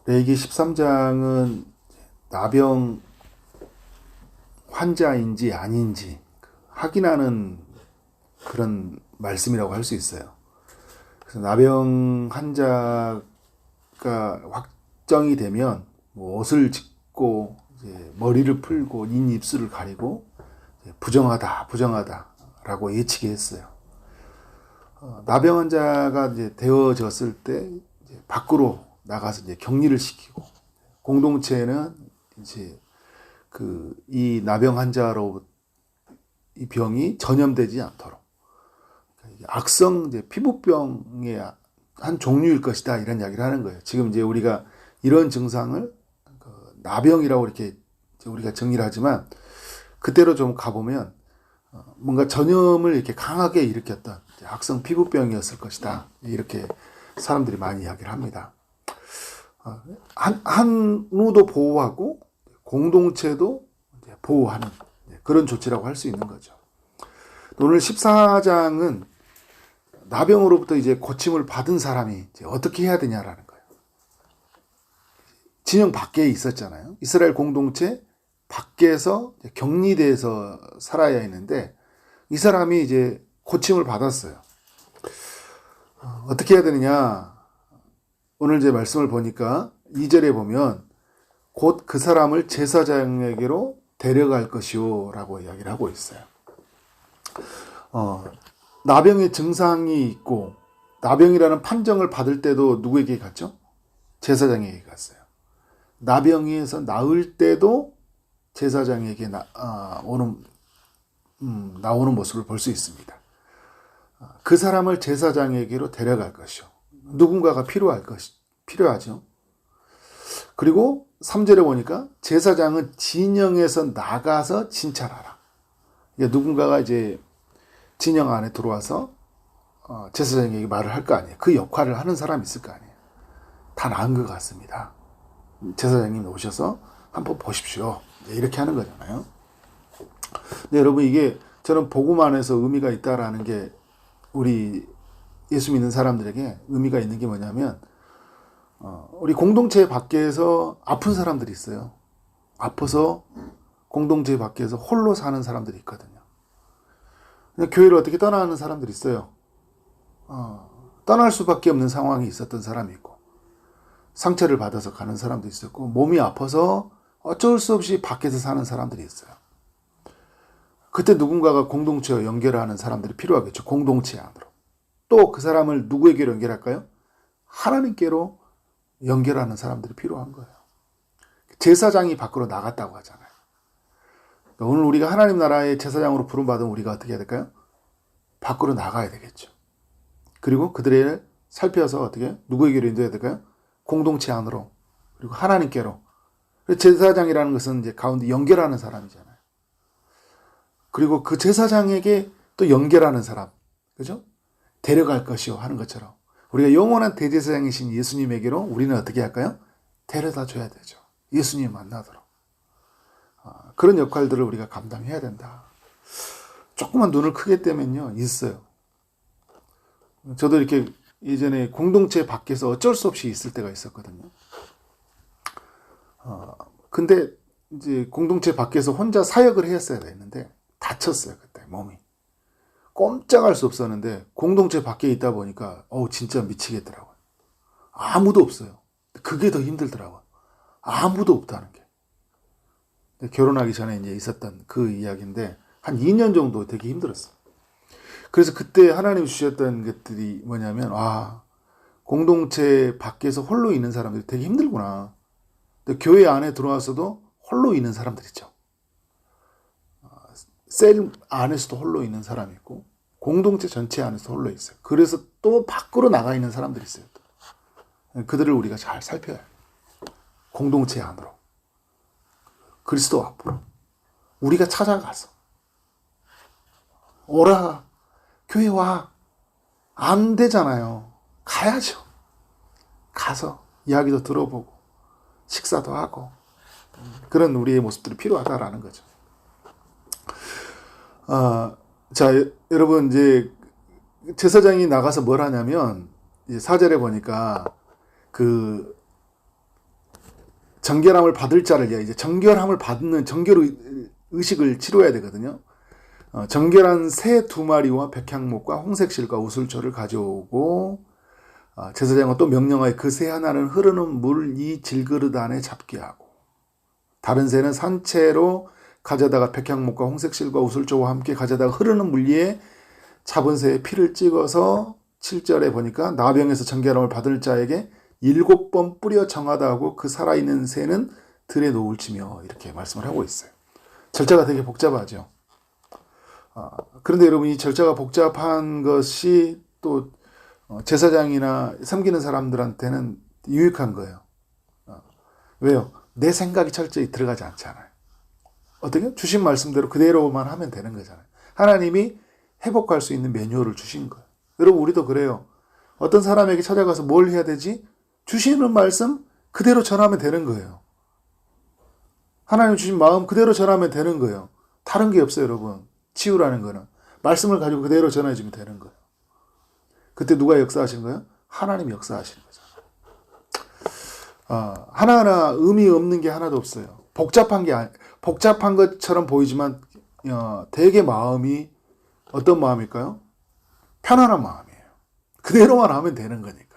레위기 13장은 나병 환자인지 아닌지 확인하는 그런 말씀이라고 할 수 있어요. 그래서 나병 환자가 확정이 되면 뭐 옷을 찢고 이제 머리를 풀고 입술을 가리고 부정하다, 부정하다라고 예측이 했어요. 나병 환자가 이제 되어졌을 때 이제 밖으로 나가서 이제 격리를 시키고 공동체는 이제 이 나병 환자로 이 병이 전염되지 않도록 악성 이제 피부병의 한 종류일 것이다 이런 이야기를 하는 거예요. 지금 이제 우리가 이런 증상을 나병이라고 이렇게 우리가 정리를 하지만 그때로 좀 가보면 뭔가 전염을 이렇게 강하게 일으켰던 악성 피부병이었을 것이다 이렇게 사람들이 많이 이야기를 합니다. 한우도 보호하고 공동체도 보호하는 그런 조치라고 할 수 있는 거죠. 오늘 14장은 나병으로부터 이제 고침을 받은 사람이 이제 어떻게 해야 되냐라는 거예요. 진영 밖에 있었잖아요. 이스라엘 공동체 밖에서 격리돼서 살아야 했는데 이 사람이 이제 고침을 받았어요. 어떻게 해야 되느냐? 오늘 제 말씀을 보니까 2절에 보면 곧 그 사람을 제사장에게로 데려갈 것이요 라고 이야기를 하고 있어요. 나병의 증상이 있고 나병이라는 판정을 받을 때도 누구에게 갔죠? 제사장에게 갔어요. 나병에서 나을 때도 제사장에게 나오는 모습을 볼 수 있습니다. 그 사람을 제사장에게로 데려갈 것이요. 누군가가 필요하죠. 그리고 3절에 보니까 제사장은 진영에서 나가서 진찰하라. 누군가가 이제 진영 안에 들어와서 제사장에게 말을 할 거 아니에요. 그 역할을 하는 사람이 있을 거 아니에요. 다 나은 것 같습니다. 제사장님 오셔서 한번 보십시오. 이렇게 하는 거잖아요. 근데 여러분 이게 저는 복음 안에서 의미가 있다라는 게 우리 예수 믿는 사람들에게 의미가 있는 게 뭐냐면 우리 공동체 밖에서 아픈 사람들이 있어요. 아파서 공동체 밖에서 홀로 사는 사람들이 있거든요. 교회를 어떻게 떠나는 사람들이 있어요. 떠날 수밖에 없는 상황이 있었던 사람이 있고 상처를 받아서 가는 사람도 있었고 몸이 아파서 어쩔 수 없이 밖에서 사는 사람들이 있어요. 그때 누군가가 공동체와 연결하는 사람들이 필요하겠죠. 공동체 안으로. 또 그 사람을 누구에게로 연결할까요? 하나님께로 연결하는 사람들이 필요한 거예요. 제사장이 밖으로 나갔다고 하잖아요. 오늘 우리가 하나님 나라의 제사장으로 부름받은 우리가 어떻게 해야 될까요? 밖으로 나가야 되겠죠. 그리고 그들을 살펴서 어떻게 누구에게로 인도해야 될까요? 공동체 안으로 그리고 하나님께로. 제사장이라는 것은 이제 가운데 연결하는 사람이잖아요. 그리고 그 제사장에게 또 연결하는 사람, 그죠? 데려갈 것이요 하는 것처럼 우리가 영원한 대제사장이신 예수님에게로 우리는 어떻게 할까요? 데려다 줘야 되죠. 예수님 만나도록. 그런 역할들을 우리가 감당해야 된다. 조금만 눈을 크게 떼면요, 있어요. 저도 이렇게 예전에 공동체 밖에서 어쩔 수 없이 있을 때가 있었거든요. 근데 이제 공동체 밖에서 혼자 사역을 했어야 됐는데 다쳤어요, 그때 몸이. 꼼짝할 수 없었는데 공동체 밖에 있다 보니까 진짜 미치겠더라고요. 아무도 없어요. 그게 더 힘들더라고요. 아무도 없다는 게. 결혼하기 전에 이제 있었던 그 이야기인데 한 2년 정도 되게 힘들었어요. 그래서 그때 하나님이 주셨던 것들이 뭐냐면 공동체 밖에서 홀로 있는 사람들이 되게 힘들구나. 근데 교회 안에 들어와서도 홀로 있는 사람들 있죠. 셀 안에서도 홀로 있는 사람이 있고 공동체 전체 안에서 홀로 있어요. 그래서 또 밖으로 나가 있는 사람들이 있어요. 그들을 우리가 잘 살펴야 해요. 공동체 안으로. 그리스도 앞으로. 우리가 찾아가서 오라 교회 와. 안 되잖아요. 가야죠. 가서 이야기도 들어보고 식사도 하고 그런 우리의 모습들이 필요하다라는 거죠. 자, 여러분 이제 제사장이 나가서 뭘 하냐면 4절에 보니까 그 정결함을 받을 자를 이제 정결함을 받는 정결 의식을 치러야 되거든요. 정결한 새 2마리와 백향목과 홍색실과 우슬초를 가져오고 제사장은 또 명령하여 그 새 하나는 흐르는 물 이 질그릇 안에 잡게 하고 다른 새는 산채로 가져다가 백향목과 홍색실과 우슬초와 함께 가져다가 흐르는 물 위에 잡은 새의 피를 찍어서 7절에 보니까 나병에서 정결함을 받을 자에게 7번 뿌려 정하다 하고 그 살아있는 새는 들에 놓을지며 이렇게 말씀을 하고 있어요. 절차가 되게 복잡하죠. 그런데 여러분 이 절차가 복잡한 것이 또 제사장이나 섬기는 사람들한테는 유익한 거예요. 왜요? 내 생각이 철저히 들어가지 않잖아요. 어떻게? 주신 말씀대로 그대로만 하면 되는 거잖아요. 하나님이 회복할 수 있는 매뉴얼을 주신 거예요. 여러분 우리도 그래요. 어떤 사람에게 찾아가서 뭘 해야 되지? 주시는 말씀 그대로 전하면 되는 거예요. 하나님 주신 마음 그대로 전하면 되는 거예요. 다른 게 없어요, 여러분. 치유라는 거는. 말씀을 가지고 그대로 전해주면 되는 거예요. 그때 누가 역사하시는 거예요? 하나님이 역사하시는 거잖아요. 하나하나 의미 없는 게 하나도 없어요. 복잡한 것처럼 보이지만 되게 마음이 어떤 마음일까요? 편안한 마음이에요. 그대로만 하면 되는 거니까.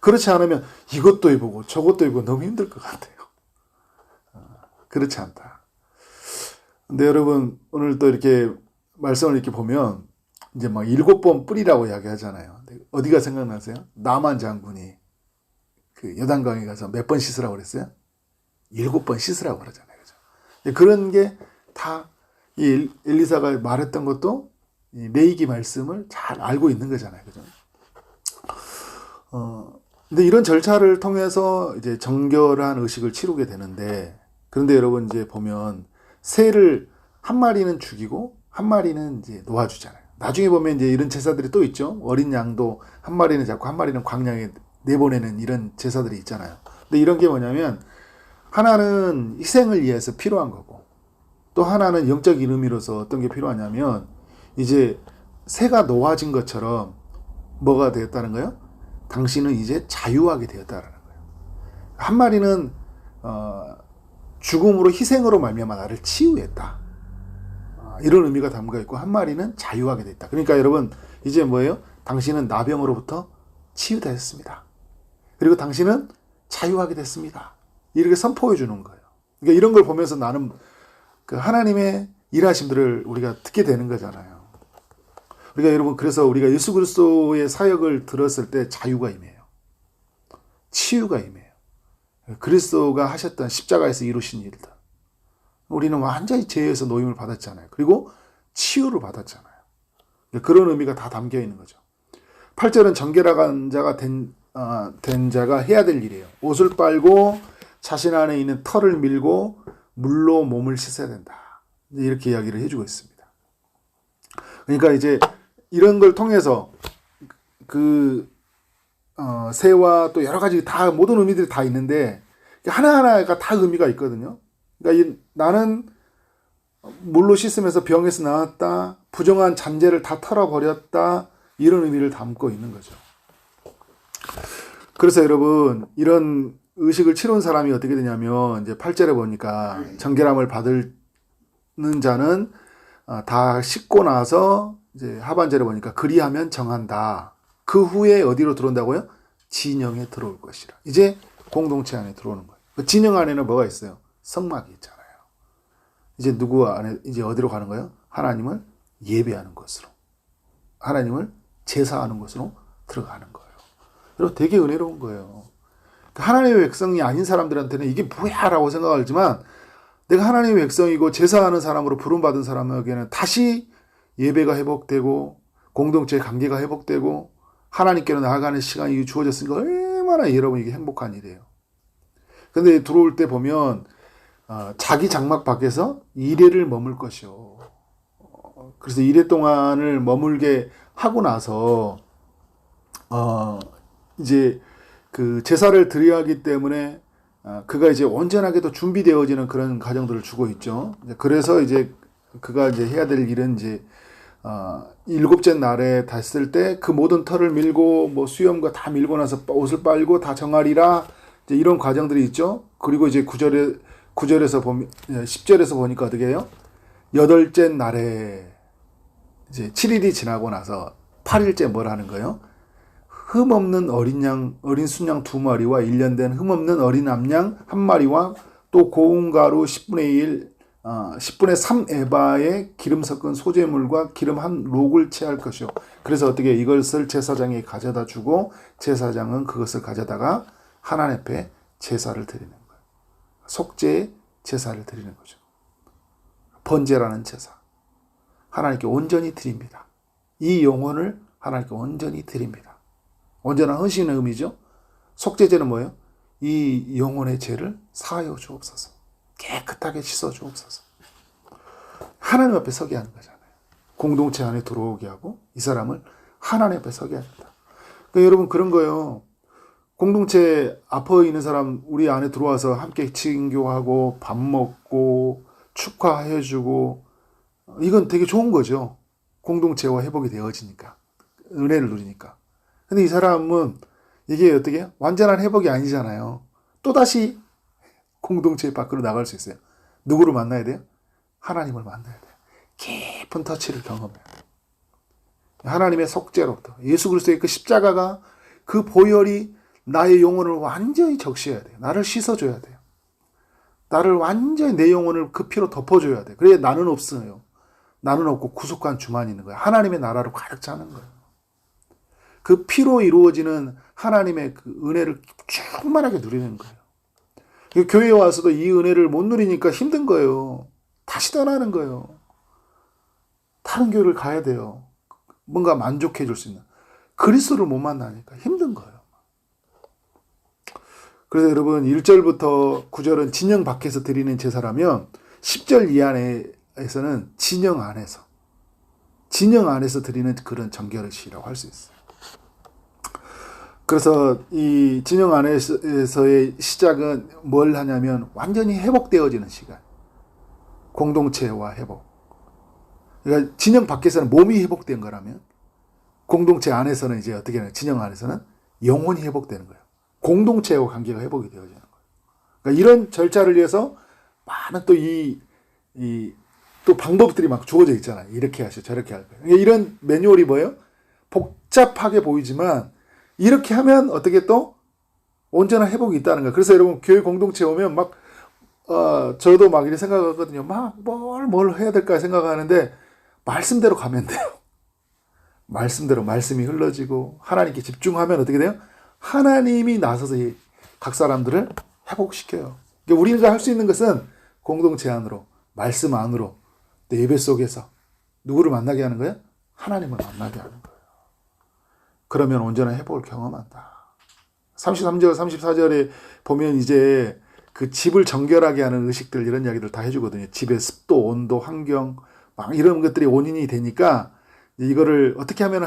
그렇지 않으면 이것도 해보고 저것도 해보고 너무 힘들 것 같아요. 그렇지 않다. 근데 여러분 오늘 또 이렇게 말씀을 이렇게 보면 이제 막 7번 뿌리라고 이야기하잖아요. 어디가 생각나세요? 나만 장군이 그 요단강에 가서 몇 번 씻으라고 그랬어요? 7번 씻으라고 그러잖아요. 그죠? 그런 게 다 이 엘리사가 말했던 것도 이 레이기 말씀을 잘 알고 있는 거잖아요. 그죠? 근데 이런 절차를 통해서 이제 정결한 의식을 치르게 되는데, 그런데 여러분 이제 보면 새를 한 마리는 죽이고 한 마리는 이제 놓아주잖아요. 나중에 보면 이제 이런 제사들이 또 있죠. 어린 양도 한 마리는 잡고 한 마리는 광야에 내보내는 이런 제사들이 있잖아요. 근데 이런 게 뭐냐면 하나는 희생을 위해서 필요한 거고 또 하나는 영적인 의미로서 어떤 게 필요하냐면 이제 새가 놓아진 것처럼 뭐가 되었다는 거예요? 당신은 이제 자유하게 되었다는 거예요. 한 마리는 죽음으로 희생으로 말미암아 나를 치유했다. 이런 의미가 담겨 있고 한 마리는 자유하게 됐다. 그러니까 여러분 이제 뭐예요? 당신은 나병으로부터 치유되었습니다. 그리고 당신은 자유하게 됐습니다. 이렇게 선포해 주는 거예요. 그러니까 이런 걸 보면서 나는 그 하나님의 일하심들을 우리가 듣게 되는 거잖아요. 우리가 여러분 그래서 우리가 예수 그리스도의 사역을 들었을 때 자유가 임해요. 치유가 임해요. 그리스도가 하셨던 십자가에서 이루신 일들. 우리는 완전히 죄에서 노임을 받았잖아요. 그리고 치유를 받았잖아요. 그런 의미가 다 담겨 있는 거죠. 8절은 정결한 자가 된 자가 해야 될 일이에요. 옷을 빨고 자신 안에 있는 털을 밀고 물로 몸을 씻어야 된다. 이렇게 이야기를 해주고 있습니다. 그러니까 이제 이런 걸 통해서 그 새와 또 여러 가지 다 모든 의미들이 다 있는데 하나하나가 다 의미가 있거든요. 그러니까 나는 물로 씻으면서 병에서 나왔다. 부정한 잔재를 다 털어버렸다. 이런 의미를 담고 있는 거죠. 그래서 여러분 이런 의식을 치른 사람이 어떻게 되냐면 이제 8절에 보니까 정결함을 받는 자는 다 씻고 나서 이제 하반절에 보니까 그리하면 정한다. 그 후에 어디로 들어온다고요? 진영에 들어올 것이라. 이제 공동체 안에 들어오는 거예요. 그 진영 안에는 뭐가 있어요? 성막이 있잖아요. 이제 누구 안에 이제 어디로 가는 거예요? 하나님을 예배하는 곳으로, 하나님을 제사하는 곳으로 들어가는 거예요. 여러분 되게 은혜로운 거예요. 하나님의 백성이 아닌 사람들한테는 이게 뭐야 라고 생각하지만 내가 하나님의 백성이고 제사하는 사람으로 부름받은 사람에게는 다시 예배가 회복되고 공동체의 관계가 회복되고 하나님께로 나아가는 시간이 주어졌으니까 얼마나 여러분 이게 행복한 일이에요. 근데 들어올 때 보면 자기 장막 밖에서 2회를 머물 것이요. 그래서 2회 동안을 머물게 하고 나서 이제 그 제사를 드려야 하기 때문에 그가 이제 온전하게도 준비되어지는 그런 과정들을 주고 있죠. 그래서 이제 그가 이제 해야 될 일은 이제 7째 날에 닿았을 때 그 모든 털을 밀고 뭐 수염과 다 밀고 나서 옷을 빨고 다 정하리라 이제 이런 과정들이 있죠. 그리고 이제 9절에서 보면, 10절에서 보니까 어떻게 해요? 여덟째 날에 이제 7일이 지나고 나서 8일째 뭘 하는 거예요? 흠없는 어린 순양 2마리와 1년 된 흠없는 어린 암양 1마리와 또 고운 가루 10분의 3 에바의 기름 섞은 소재물과 기름 한 록을 채할 것이요. 그래서 어떻게 이것을 제사장이 가져다 주고 제사장은 그것을 가져다가 하나님 앞에 제사를 드리는 거예요. 속죄의 제사를 드리는 거죠. 번제라는 제사. 하나님께 온전히 드립니다. 이 영혼을 하나님께 온전히 드립니다. 온전한 헌신의 의미죠. 속죄제는 뭐예요? 이 영혼의 죄를 사하여 주옵소서. 깨끗하게 씻어 주옵소서. 하나님 앞에 서게 하는 거잖아요. 공동체 안에 들어오게 하고 이 사람을 하나님 앞에 서게 합니다. 그러니까 여러분 그런 거예요. 공동체 앞에 있는 사람 우리 안에 들어와서 함께 친교하고 밥 먹고 축하해주고 이건 되게 좋은 거죠. 공동체와 회복이 되어지니까. 은혜를 누리니까. 근데 이 사람은 이게 어떻게 해요? 완전한 회복이 아니잖아요. 또다시 공동체 밖으로 나갈 수 있어요. 누구를 만나야 돼요? 하나님을 만나야 돼요. 깊은 터치를 경험해야 돼요. 하나님의 속죄로부터 예수 그리스도의 그 십자가가 그 보혈이 나의 영혼을 완전히 적셔야 돼요. 나를 씻어줘야 돼요. 나를 완전히 내 영혼을 그 피로 덮어줘야 돼요. 그래야 나는 없어요. 나는 없고 구속한 주만 있는 거예요. 하나님의 나라로 가득 차는 거예요. 그 피로 이루어지는 하나님의 그 은혜를 충만하게 누리는 거예요. 교회에 와서도 이 은혜를 못 누리니까 힘든 거예요. 다시 떠나는 거예요. 다른 교회를 가야 돼요. 뭔가 만족해 줄 수 있는. 그리스도를 못 만나니까 힘든 거예요. 그래서 여러분 1절부터 9절은 진영 밖에서 드리는 제사라면 10절 이하에서는 진영 안에서 드리는 그런 정결의식이라고 할 수 있어요. 그래서 이 진영 안에서의 시작은 뭘 하냐면 완전히 회복되어지는 시간. 공동체와 회복. 그러니까 진영 밖에서는 몸이 회복된 거라면 공동체 안에서는 이제 어떻게 하냐. 진영 안에서는 영혼이 회복되는 거예요. 공동체와 관계가 회복이 되어지는 거예요. 그러니까 이런 절차를 위해서 많은 또 방법들이 막 주어져 있잖아요. 이렇게 하시오, 저렇게 할 거예요. 그러니까 이런 매뉴얼이 뭐예요? 복잡하게 보이지만 이렇게 하면 어떻게 또 온전한 회복이 있다는 거예요. 그래서 여러분 교회 공동체 오면 저도 막 이렇게 생각하거든요. 뭘 해야 될까 생각하는데 말씀대로 가면 돼요. 말씀대로 말씀이 흘러지고 하나님께 집중하면 어떻게 돼요? 하나님이 나서서 각 사람들을 회복시켜요. 그러니까 우리가 할 수 있는 것은 공동체 안으로, 말씀 안으로, 또 예배 속에서 누구를 만나게 하는 거예요? 하나님을 만나게 하는 거예요. 그러면 온전한 회복을 경험한다. 33절, 34절에 보면 이제 그 집을 정결하게 하는 의식들 이런 이야기들 다 해주거든요. 집의 습도, 온도, 환경 막 이런 것들이 원인이 되니까 이거를 어떻게 하면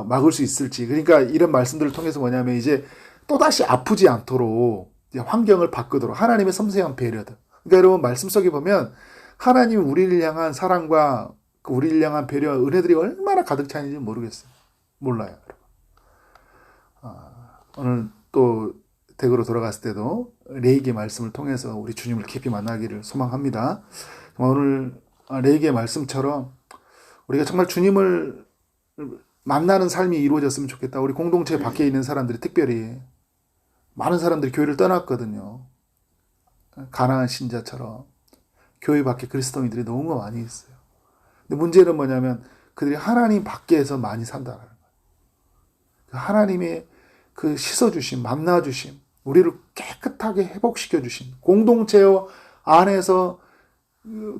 막을 수 있을지. 그러니까 이런 말씀들을 통해서 뭐냐면 이제 또다시 아프지 않도록 환경을 바꾸도록 하나님의 섬세한 배려들. 그러니까 여러분 말씀 속에 보면 하나님이 우리를 향한 사랑과 우리를 향한 배려, 은혜들이 얼마나 가득 차 있는지 모르겠어요. 몰라요. 오늘 또 댁으로 돌아갔을 때도 레이기의 말씀을 통해서 우리 주님을 깊이 만나기를 소망합니다. 오늘 레이기의 말씀처럼 우리가 정말 주님을 만나는 삶이 이루어졌으면 좋겠다. 우리 공동체 밖에 있는 사람들이 특별히 많은 사람들이 교회를 떠났거든요. 가나안 신자처럼 교회 밖에 그리스도인들이 너무 많이 있어요. 근데 문제는 뭐냐면 그들이 하나님 밖에서 많이 산다는 거예요. 하나님의 그 씻어주심, 만나주심, 우리를 깨끗하게 회복시켜주신 공동체 안에서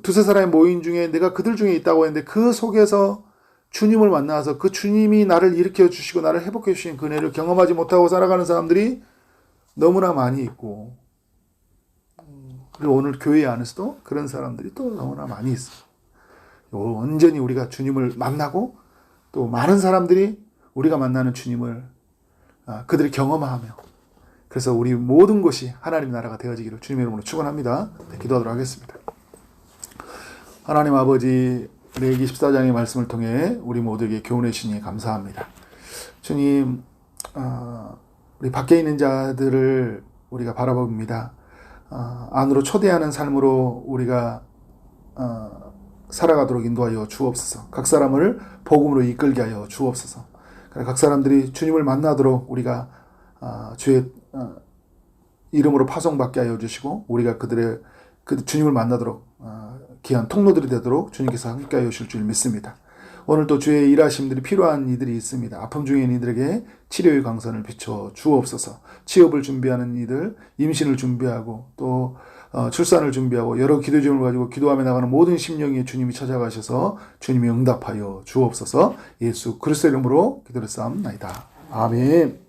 두세 사람의 모임 중에 내가 그들 중에 있다고 했는데 그 속에서 주님을 만나서 그 주님이 나를 일으켜 주시고 나를 회복해 주신 그 은혜를 경험하지 못하고 살아가는 사람들이 너무나 많이 있고, 그리고 오늘 교회 안에서도 그런 사람들이 또 너무나 많이 있어요. 온전히 우리가 주님을 만나고 또 많은 사람들이 우리가 만나는 주님을 그들이 경험하며, 그래서 우리 모든 것이 하나님 나라가 되어지기를 주님의 이름으로 축원합니다. 네, 기도하도록 하겠습니다. 하나님 아버지, 레위기 14장의 말씀을 통해 우리 모두에게 교훈해 주시니 감사합니다. 주님, 우리 밖에 있는 자들을 우리가 바라봅니다. 안으로 초대하는 삶으로 우리가 살아가도록 인도하여 주옵소서. 각 사람을 복음으로 이끌게 하여 주옵소서. 각 사람들이 주님을 만나도록 우리가 주의 이름으로 파송받게 하여 주시고 우리가 그들의 주님을 만나도록 귀한 통로들이 되도록 주님께서 함께 하여 주실 줄 믿습니다. 오늘도 주의 일하심들이 필요한 이들이 있습니다. 아픔 중에 있는 이들에게 치료의 광선을 비춰 주옵소서. 취업을 준비하는 이들, 임신을 준비하고 또 출산을 준비하고 여러 기도 제목을 가지고 기도하며 나가는 모든 심령이 주님이 찾아가셔서 주님이 응답하여 주옵소서. 예수 그리스도의 이름으로 기도를 쌓옵나이다. 아멘.